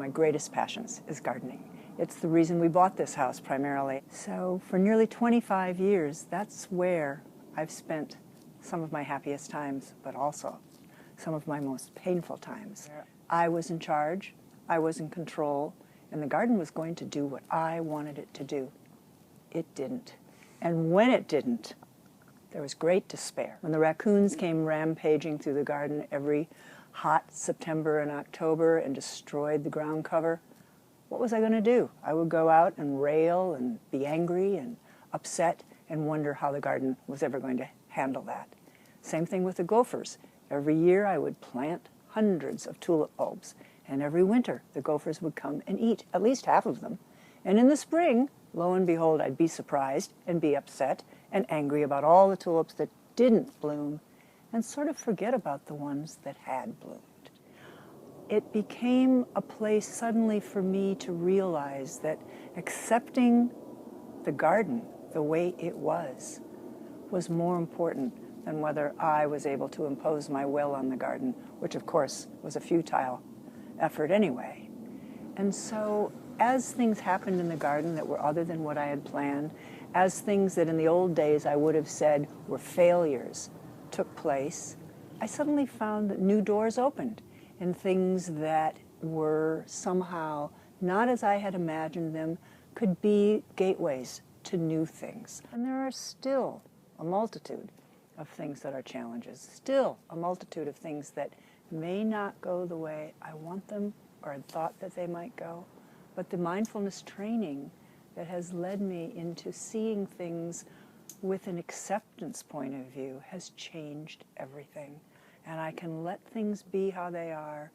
my greatest passions is gardening. It's the reason we bought this house primarily. So for nearly 25 years, that's where I've spent some of my happiest times, but also some of my most painful times. I was in charge, I was in control, and the garden was going to do what I wanted it to do. It didn't. And when it didn't, there was great despair. When the raccoons came rampaging through the garden every hot September and October and destroyed the ground cover, what was I going to do? I would go out and rail and be angry and upset and wonder how the garden was ever going to handle that. Same thing with the gophers. Every year I would plant hundreds of tulip bulbs, and every winter the gophers would come and eat at least half of them. And in the spring, lo and behold, I'd be surprised and be upset and angry about all the tulips that didn't bloom and sort of forget about the ones that had bloomed. It became a place suddenly for me to realize that accepting the garden the way it was more important than whether I was able to impose my will on the garden, which of course was a futile effort anyway. And so as things happened in the garden that were other than what I had planned, as things that in the old days I would have said were failures took place, I suddenly found that new doors opened and things that were somehow not as I had imagined them could be gateways to new things. And there are still a multitude of things that are challenges, still a multitude of things that may not go the way I want them or had thought that they might go. But the mindfulness training that has led me into seeing things with an acceptance point of view has changed everything. And I can let things be how they are,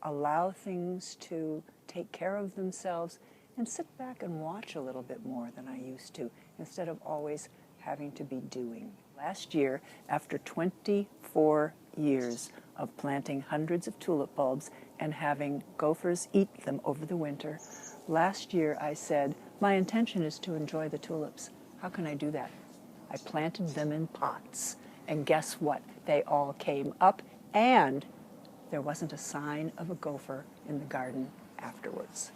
allow things to take care of themselves, and sit back and watch a little bit more than I used to, instead of always having to be doing. Last year, after 24 years of planting hundreds of tulip bulbs and having gophers eat them over the winter, last year I said, my intention is to enjoy the tulips. How can I do that? I planted them in pots, and guess what? They all came up, and there wasn't a sign of a gopher in the garden afterwards.